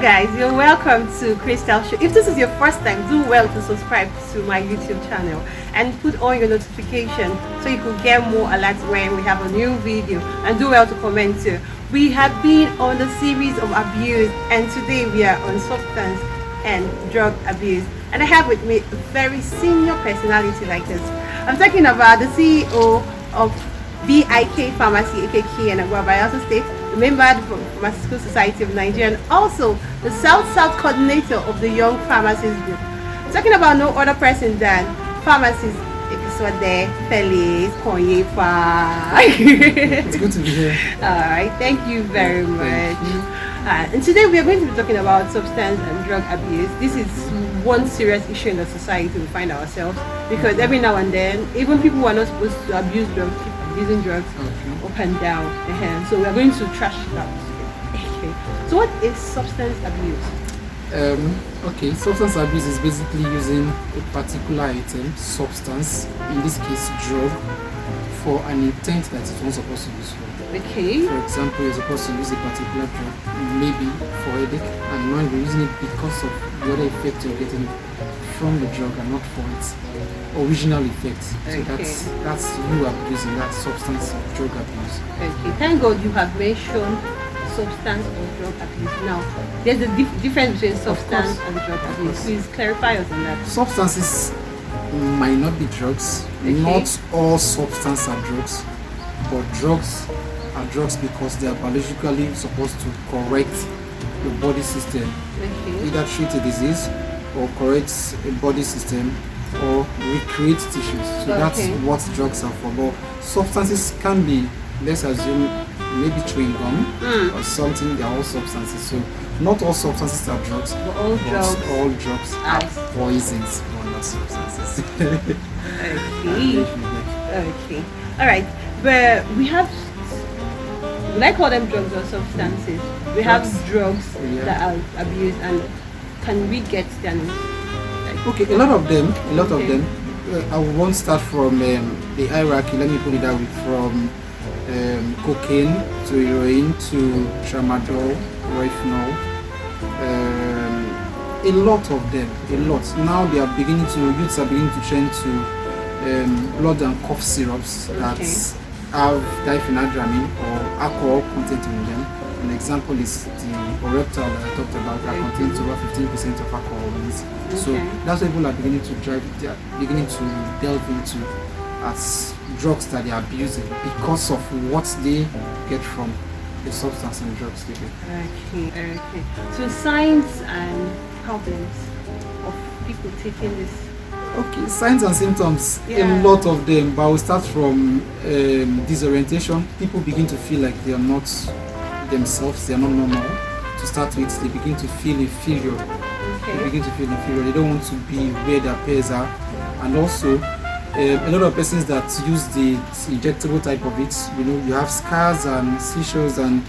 guys, you're welcome to Crystal Show. If this is your first time, do well to subscribe to my YouTube channel and put on your notification so you could get more alerts when we have a new video, and do well to comment too. We have been on the series of abuse, and today we are on substance and drug abuse, and I have with me a very senior personality like this. I'm talking about the CEO of BIK Pharmacy, AKK, and Agua State, the member of the Pharmaceutical Society of Nigeria, and also the South coordinator of the Young Pharmacists Group. Talking about no other person than pharmacist Episode Feliz Konyefa. It's good to be here. Alright, thank you very much. And today we are going to be talking about substance and drug abuse. This is one serious issue in the society we find ourselves, because every now and then, even people who are not supposed to abuse drugs keep abusing drugs up and down. So we are going to trash it out. Okay. So what is substance abuse? Okay, substance abuse is basically using a particular item, substance, in this case drug, for an intent that it's not supposed to use for. Okay. For example, you're supposed to use a particular drug, maybe for headache, and now you're using it because of the other effect you're getting from the drug and not for its original effect. So that's you abusing that substance of drug abuse. Okay, thank God you have mentioned substance or drug abuse. Now, there's a difference between substance and drug abuse. Please clarify us on that. Substances might not be drugs. Not all substances are drugs, but drugs are drugs because they are biologically supposed to correct the body system, either treat a disease or correct a body system or recreate tissues. So that's what drugs are for. But substances can be, let's assume, maybe chewing gum or something. They are all substances. So not all substances are drugs, but all drugs are poisons, but not substances. Okay. All right. But we have, would I call them drugs or substances? We have drugs that are abused, and can we get them? Okay, a lot of them. I won't start from the hierarchy. Let me put it that way: from cocaine to heroin to tramadol, rohypnol. A lot of them. A lot. Now they are beginning to. Youths are beginning to turn to blood and cough syrups that have diphenhydramine or alcohol content in them. An example is the Oreptal that I talked about that contains over 15% of alcohol in it. So that's what people are beginning to they are beginning to delve into as drugs that they are abusing because of what they get from the substance and drugs they get. Okay. So signs and problems of people taking this. Okay, signs and symptoms, a lot of them, but we'll start from disorientation. People begin to feel like they are not themselves, they are not normal. To start with, they begin to feel inferior. They don't want to be where their peers are. And also, a lot of persons that use the injectable type of it, you have scars and seizures and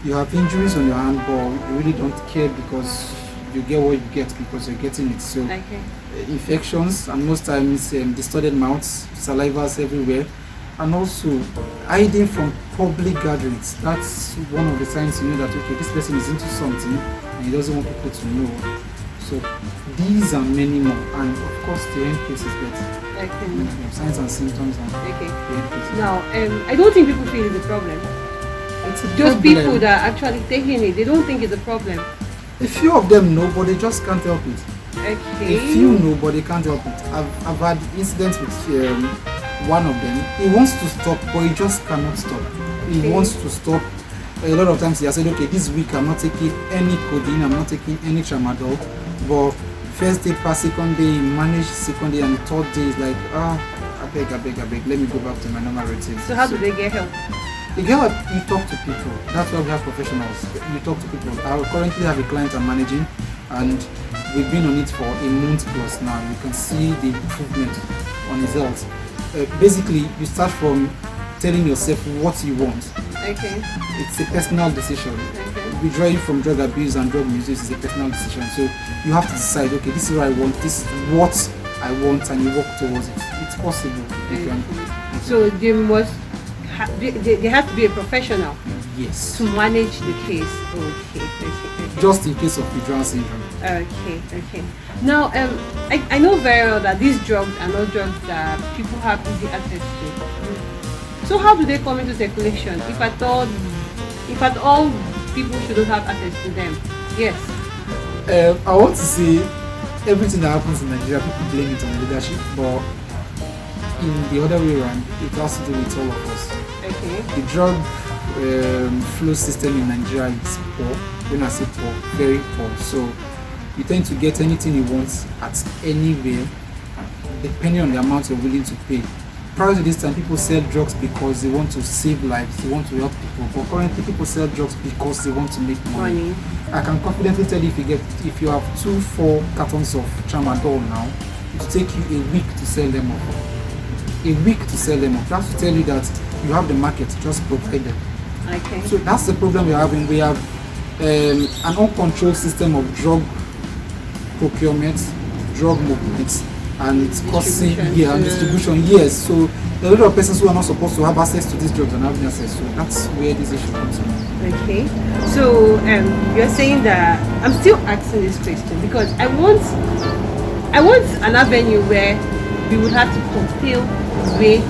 you have injuries on your hand, but you really don't care because you get what you get because you're getting it. So infections, and most times distorted mouths, salivas everywhere, and also hiding from public gatherings. That's one of the signs you know that this person is into something and he doesn't want people to know. So these and many more, and of course the end case is better. Signs and symptoms and the end cases. Now, I don't think people feel it's a problem. It's a just people that are actually taking it, they don't think it's a problem. A few of them know, but they just can't help it. A few know, but they can't help it. I've had incidents with one of them. He wants to stop, but he just cannot stop. He wants to stop. A lot of times he has said, okay, this week I'm not taking any codeine, I'm not taking any tramadol. But first day past second day, he managed second day, and the third day is like, I beg, let me go back to my normal routine. So how do they get help? You talk to people. That's why we have professionals. You talk to people. I currently have a client I'm managing, and we've been on it for a month plus now. You can see the improvement on his health. Basically, you start from telling yourself what you want. It's a personal decision. Withdrawing from drug abuse and drug misuse is a personal decision. So you have to decide, okay, this is what I want, this is what I want, and you work towards it. It's possible. So they must there has to be a professional to manage the case. Okay. just in case of withdrawal syndrome. Okay. Now, I know very well that these drugs are not drugs that people have easy access to. So how do they come into circulation? If at all, people shouldn't have access to them. Yes. I want to say everything that happens in Nigeria, people blame it on leadership, but in the other way around, it has to do with all of us. Okay. The drug flow system in Nigeria is poor. When I say poor, very poor. So you tend to get anything you want at anywhere, depending on the amount you're willing to pay. Prior to this time, people sell drugs because they want to save lives, they want to help people. But currently, people sell drugs because they want to make money. I can confidently tell you, if you have 4 cartons of tramadol now, it will take you a week to sell them off. A week to sell them off. That's to tell you that you have the market, just provide them. Okay. So that's the problem we're having. We have an uncontrolled system of drug procurement, drug movement, and it's causing distribution. Yes, so a lot of persons who are not supposed to have access to these drugs are not having access. So that's where this issue comes from. Okay, so you're saying that I'm still asking this question because I want an avenue where we would have to compare the way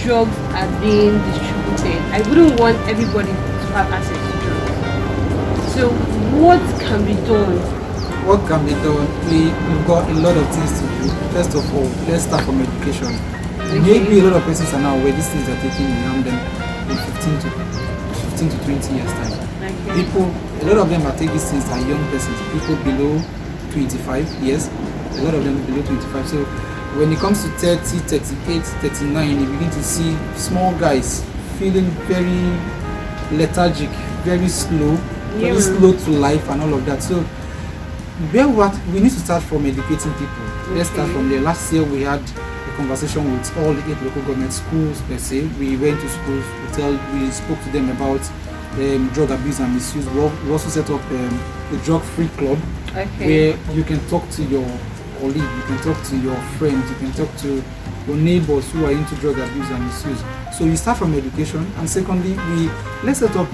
drugs are being distributed. I wouldn't want everybody to have access to drugs. So what can be done? What can be done? We've got a lot of things to do. First of all, let's start from education. Okay. Maybe a lot of persons are now aware these things are taking around them in 15 to 20 years time. Okay. A lot of them are taking these things are young persons, people below 25 years, a lot of them below 25. So when it comes to 30, 38, 39, you begin to see small guys feeling very lethargic, very slow to life and all of that. So we need to start from educating people. Okay. Let's start from there. Last year we had a conversation with all the 8 local government schools per se. We went to schools, we spoke to them about drug abuse and misuse. We also set up a drug-free club, where you can talk to your colleague, you can talk to your friends, you can talk to your neighbors who are into drug abuse and misuse. So we start from education, and secondly, let's set up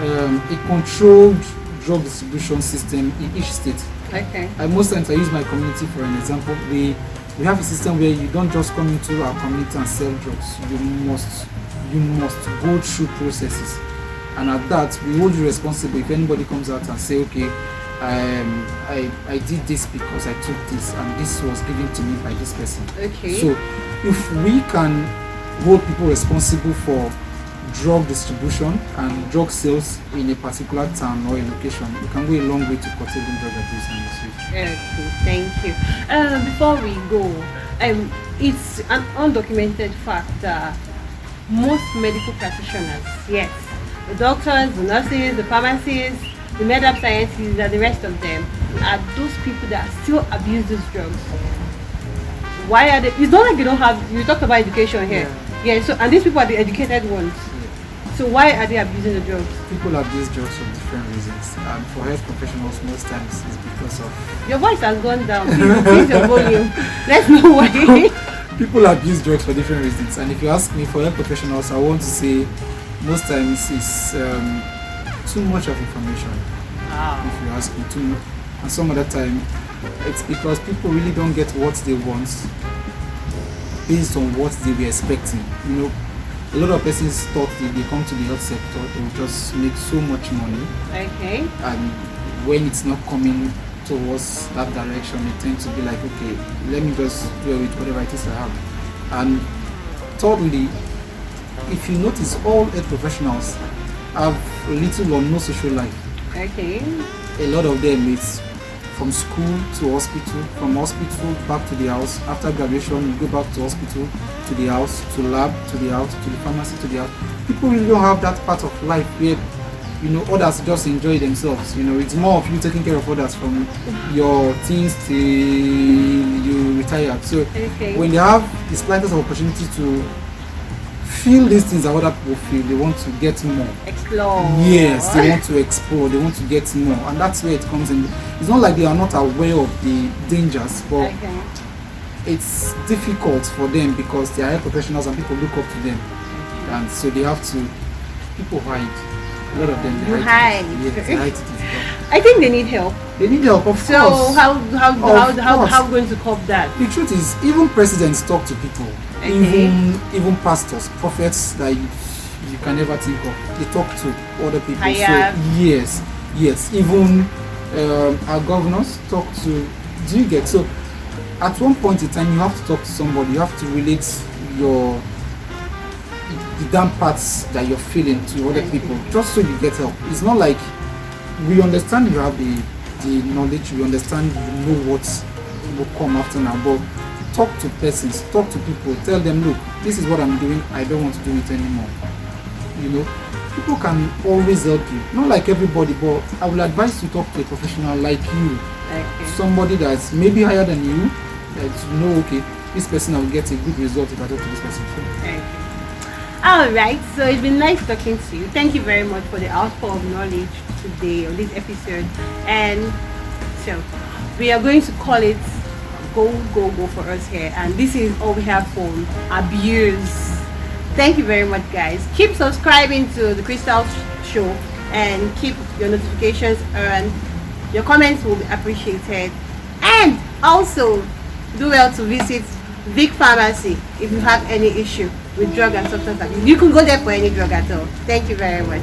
a controlled drug distribution system in each state. Okay. Most times I use my community for an example. We have a system where you don't just come into our community and sell drugs. You must go through processes, and at that we hold you responsible if anybody comes out and say, okay, I did this because I took this and this was given to me by this person. Okay. So if we can hold people responsible for drug distribution and drug sales in a particular town or a location, we can go a long way to curtailing drug abuse and misuse. Okay, thank you. Before we go, it's an undocumented fact that most medical practitioners, yes, the doctors, the nurses, the pharmacists, the med-up scientists, and the rest of them, are those people that still abuse these drugs. Why are they? It's not like they don't have. You talked about education here. Yeah. So and these people are the educated ones. So why are they abusing the drugs? People abuse drugs for different reasons. And for health professionals, most times it's because of... Your voice has gone down. Please your volume. Let's know why. People abuse drugs for different reasons. And if you ask me, for health professionals, I want to say most times it's too much of information. If you ask me, too much. And some other time, it's because people really don't get what they want based on what they were expecting. A lot of persons thought that they come to the health sector, they will just make so much money. Okay. And when it's not coming towards that direction, they tend to be like, okay, let me just do it with whatever it is I have. And thirdly, if you notice, all health professionals have little or no social life. Okay. A lot of them, it's from school to hospital, from hospital back to the house. After graduation, you go back to hospital, to the house, to lab, to the house, to the pharmacy, to the house. People really don't have that part of life where, others just enjoy themselves. It's more of you taking care of others from your teens till you retire. So when they have the slightest opportunity to feel these things that other people feel, they want to get more. Explore. Yes, they want to explore, they want to get more. And that's where it comes in. It's not like they are not aware of the dangers, but it's difficult for them because they are health professionals and people look up to them. And so they have to, people hide. A lot of them, they hide. Yes, they hide it as I think they need help. They need help, of So course. how going to cope that? The truth is, even presidents talk to people. Okay. Even pastors, prophets that you can never think of. They talk to other people. Higher. So yes. Even our governors talk to. Do you get? So at one point in time, you have to talk to somebody. You have to relate the damn parts that you're feeling to other people, just so you get help. It's not like we understand you have the knowledge, we understand you know what will come after now, but talk to persons, talk to people, tell them, look, this is what I'm doing, I don't want to do it anymore. You know, people can always help you. Not like everybody, but I will advise you to talk to a professional like you. Okay. Somebody that's maybe higher than you, that you know, okay, this person will get a good result if I talk to this person. Okay. Alright, so it's been nice talking to you. Thank you very much for the outpour of knowledge today on this episode. And so we are going to call it go for us here. And this is all we have for abuse. Thank you very much, guys. Keep subscribing to the Crystal Show and keep your notifications on. Your comments will be appreciated. And also do well to visit Vic Pharmacy if you have any issue with drug and substance abuse. You can go there for any drug at all. Thank you very much.